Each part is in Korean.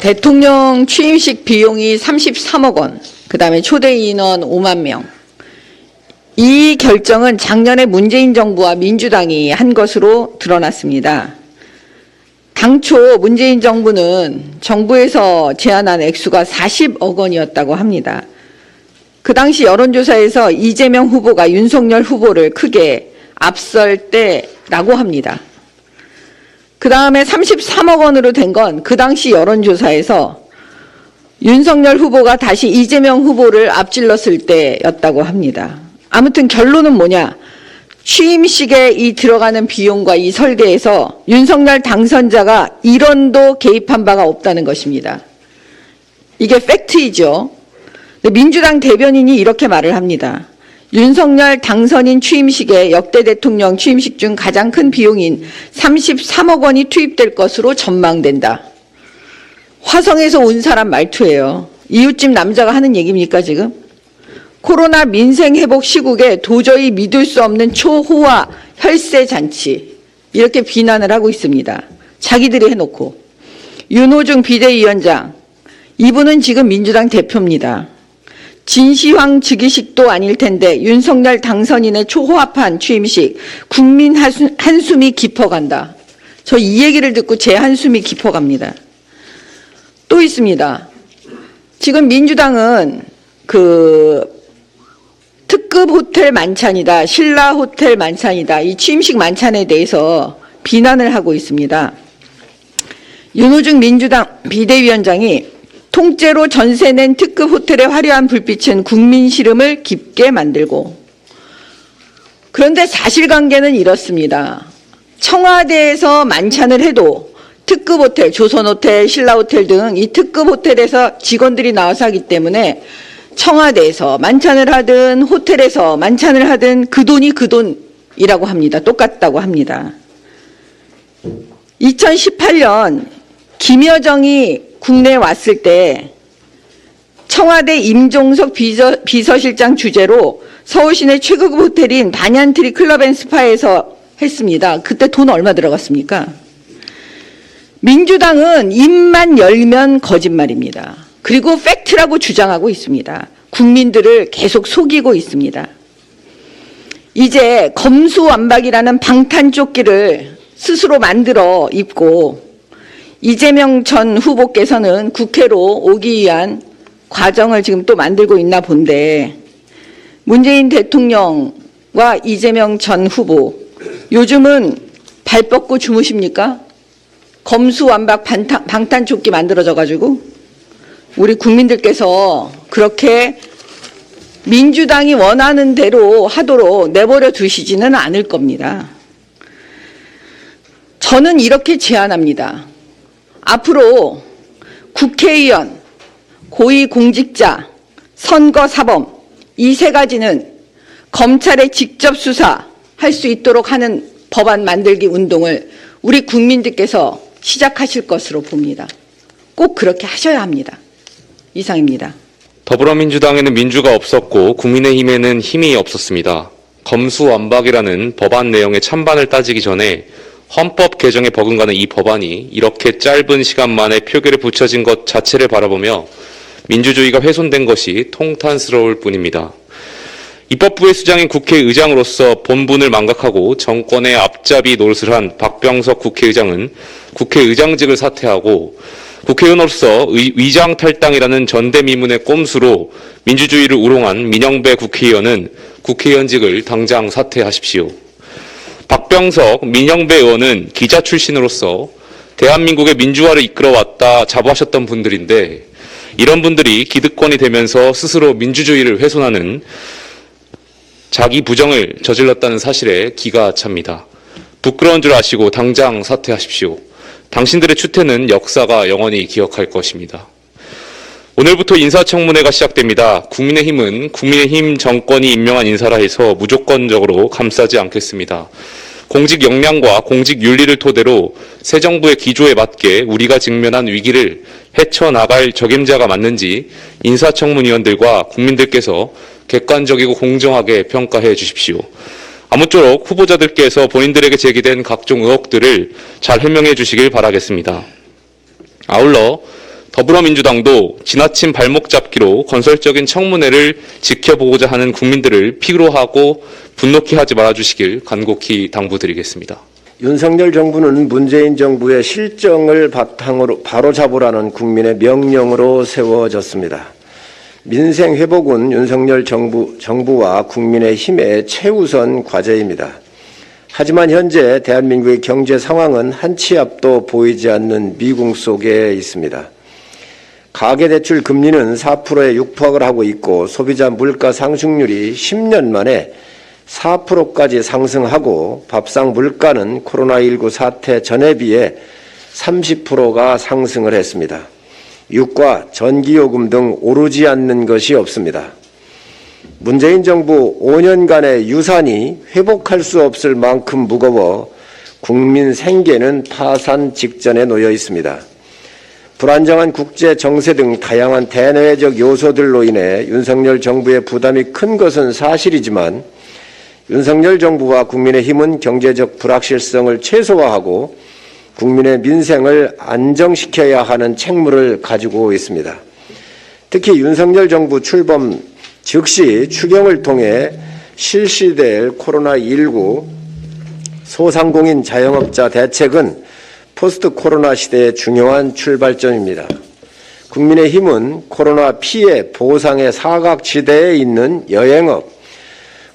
대통령 취임식 비용이 33억 원, 그 다음에 초대 인원 5만 명. 이 결정은 작년에 문재인 정부와 민주당이 한 것으로 드러났습니다. 당초 문재인 정부는 정부에서 제안한 액수가 40억 원이었다고 합니다. 그 당시 여론조사에서 이재명 후보가 윤석열 후보를 크게 앞설 때라고 합니다. 그 다음에 33억 원으로 된 건 그 당시 여론조사에서 윤석열 후보가 다시 이재명 후보를 앞질렀을 때였다고 합니다. 아무튼 결론은 뭐냐? 취임식에 이 들어가는 비용과 이 설계에서 윤석열 당선자가 1원도 개입한 바가 없다는 것입니다. 이게 팩트이죠. 민주당 대변인이 이렇게 말을 합니다. 윤석열 당선인 취임식에 역대 대통령 취임식 중 가장 큰 비용인 33억 원이 투입될 것으로 전망된다. 화성에서 온 사람 말투예요. 이웃집 남자가 하는 얘기입니까 지금? 코로나 민생 회복 시국에 도저히 믿을 수 없는 초호화 혈세 잔치, 이렇게 비난을 하고 있습니다. 자기들이 해놓고. 윤호중 비대위원장, 이분은 지금 민주당 대표입니다. 진시황 즉위식도 아닐 텐데 윤석열 당선인의 초호화판 취임식, 국민 한숨이 깊어간다. 저 이 얘기를 듣고 제 한숨이 깊어갑니다. 또 있습니다. 지금 민주당은 특급 호텔 만찬이다, 신라 호텔 만찬이다, 이 취임식 만찬에 대해서 비난을 하고 있습니다. 윤호중 민주당 비대위원장이 통째로 전세 낸 특급 호텔의 화려한 불빛은 국민 시름을 깊게 만들고, 그런데 사실관계는 이렇습니다. 청와대에서 만찬을 해도 특급 호텔, 조선호텔, 신라호텔 등 이 특급 호텔에서 직원들이 나와서 하기 때문에 청와대에서 만찬을 하든 호텔에서 만찬을 하든 그 돈이 그 돈이라고 합니다. 똑같다고 합니다. 2018년 김여정이 국내에 왔을 때 청와대 임종석 비서실장 주재로 서울시내 최고급 호텔인 반얀트리 클럽앤스파에서 했습니다. 그때 돈 얼마 들어갔습니까? 민주당은 입만 열면 거짓말입니다. 그리고 팩트라고 주장하고 있습니다. 국민들을 계속 속이고 있습니다. 이제 검수완박이라는 방탄조끼를 스스로 만들어 입고 이재명 전 후보께서는 국회로 오기 위한 과정을 지금 또 만들고 있나 본데, 문재인 대통령과 이재명 전 후보 요즘은 발 뻗고 주무십니까? 검수완박 방탄조끼 만들어져 가지고 우리 국민들께서 그렇게 민주당이 원하는 대로 하도록 내버려 두시지는 않을 겁니다. 저는 이렇게 제안합니다. 앞으로 국회의원, 고위공직자, 선거사범 이 세 가지는 검찰에 직접 수사할 수 있도록 하는 법안 만들기 운동을 우리 국민들께서 시작하실 것으로 봅니다. 꼭 그렇게 하셔야 합니다. 이상입니다. 더불어민주당에는 민주가 없었고 국민의힘에는 힘이 없었습니다. 검수완박이라는 법안 내용의 찬반을 따지기 전에 헌법 개정에 버금가는 이 법안이 이렇게 짧은 시간 만에 표결에 붙여진 것 자체를 바라보며 민주주의가 훼손된 것이 통탄스러울 뿐입니다. 입법부의 수장인 국회의장으로서 본분을 망각하고 정권의 앞잡이 노릇을 한 박병석 국회의장은 국회의장직을 사퇴하고, 국회의원으로서 위장 탈당이라는 전대미문의 꼼수로 민주주의를 우롱한 민영배 국회의원은 국회의원직을 당장 사퇴하십시오. 박병석, 민영배 의원은 기자 출신으로서 대한민국의 민주화를 이끌어왔다 자부하셨던 분들인데, 이런 분들이 기득권이 되면서 스스로 민주주의를 훼손하는 자기 부정을 저질렀다는 사실에 기가 찹니다. 부끄러운 줄 아시고 당장 사퇴하십시오. 당신들의 추태는 역사가 영원히 기억할 것입니다. 오늘부터 인사청문회가 시작됩니다. 국민의힘은 국민의힘 정권이 임명한 인사라 해서 무조건적으로 감싸지 않겠습니다. 공직 역량과 공직 윤리를 토대로 새 정부의 기조에 맞게 우리가 직면한 위기를 헤쳐나갈 적임자가 맞는지 인사청문위원들과 국민들께서 객관적이고 공정하게 평가해 주십시오. 아무쪼록 후보자들께서 본인들에게 제기된 각종 의혹들을 잘 해명해 주시길 바라겠습니다. 아울러 더불어민주당도 지나친 발목 잡기로 건설적인 청문회를 지켜보고자 하는 국민들을 피로하고 분노케 하지 말아주시길 간곡히 당부드리겠습니다. 윤석열 정부는 문재인 정부의 실정을 바탕으로 바로잡으라는 국민의 명령으로 세워졌습니다. 민생 회복은 윤석열 정부와 국민의힘의 최우선 과제입니다. 하지만 현재 대한민국의 경제 상황은 한 치 앞도 보이지 않는 미궁 속에 있습니다. 가계대출 금리는 4%에 육박을 하고 있고 소비자 물가 상승률이 10년 만에 4%까지 상승하고 밥상 물가는 코로나19 사태 전에 비해 30%가 상승을 했습니다. 유가, 전기요금 등 오르지 않는 것이 없습니다. 문재인 정부 5년간의 유산이 회복할 수 없을 만큼 무거워 국민 생계는 파산 직전에 놓여 있습니다. 불안정한 국제 정세 등 다양한 대내외적 요소들로 인해 윤석열 정부의 부담이 큰 것은 사실이지만 윤석열 정부와 국민의힘은 경제적 불확실성을 최소화하고 국민의 민생을 안정시켜야 하는 책무를 가지고 있습니다. 특히 윤석열 정부 출범 즉시 추경을 통해 실시될 코로나19 소상공인 자영업자 대책은 포스트 코로나 시대의 중요한 출발점입니다. 국민의힘은 코로나 피해 보상의 사각지대에 있는 여행업,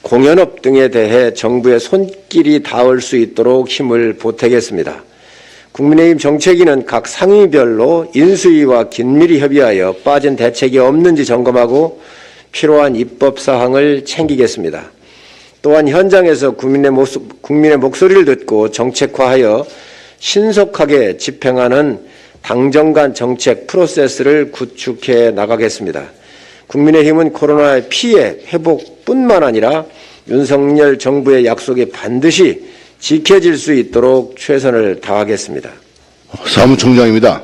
공연업 등에 대해 정부의 손길이 닿을 수 있도록 힘을 보태겠습니다. 국민의힘 정책위는 각 상임위별로 인수위와 긴밀히 협의하여 빠진 대책이 없는지 점검하고 필요한 입법 사항을 챙기겠습니다. 또한 현장에서 국민의 목소리를 듣고 정책화하여 신속하게 집행하는 당정 간 정책 프로세스를 구축해 나가겠습니다. 국민의힘은 코로나의 피해 회복뿐만 아니라 윤석열 정부의 약속이 반드시 지켜질 수 있도록 최선을 다하겠습니다. 사무총장입니다.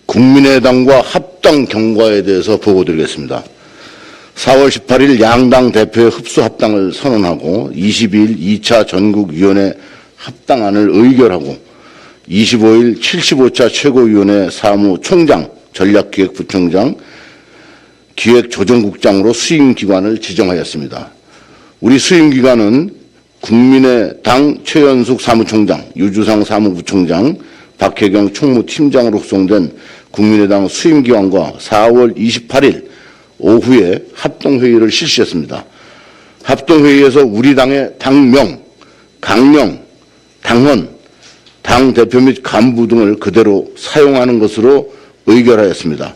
국민의당과 합당 경과에 대해서 보고드리겠습니다. 4월 18일 양당 대표의 흡수 합당을 선언하고 22일 2차 전국위원회 합당안을 의결하고 25일 75차 최고위원회 사무총장, 전략기획부총장, 기획조정국장으로 수임기관을 지정하였습니다. 우리 수임기관은 국민의당 최연숙 사무총장, 유주상 사무부총장, 박혜경 총무팀장으로 구성된 국민의당 수임기관과 4월 28일 오후에 합동회의를 실시했습니다. 합동회의에서 우리 당의 당명, 강령, 당헌, 당대표 및 간부 등을 그대로 사용하는 것으로 의결하였습니다.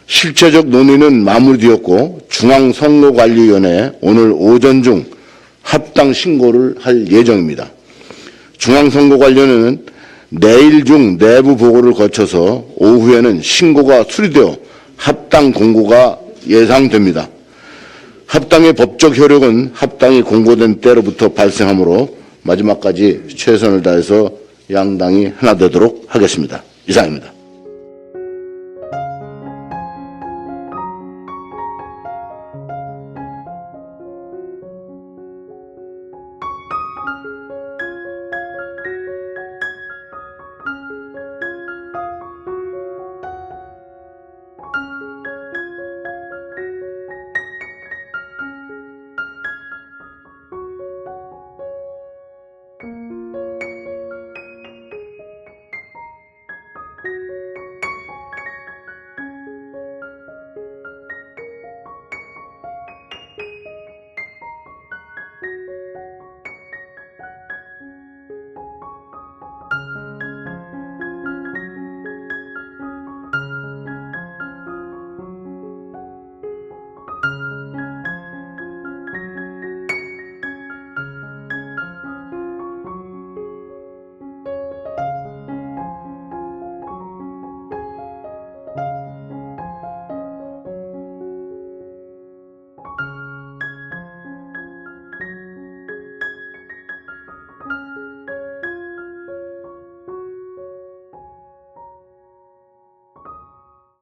실체적 논의는 마무리되었고 중앙선거관리위원회에 오늘 오전 중 합당 신고를 할 예정입니다. 중앙선거관리위원회는 내일 중 내부 보고를 거쳐서 오후에는 신고가 수리되어 합당 공고가 예상됩니다. 합당의 법적 효력은 합당이 공고된 때로부터 발생하므로 마지막까지 최선을 다해서 양당이 하나 되도록 하겠습니다. 이상입니다.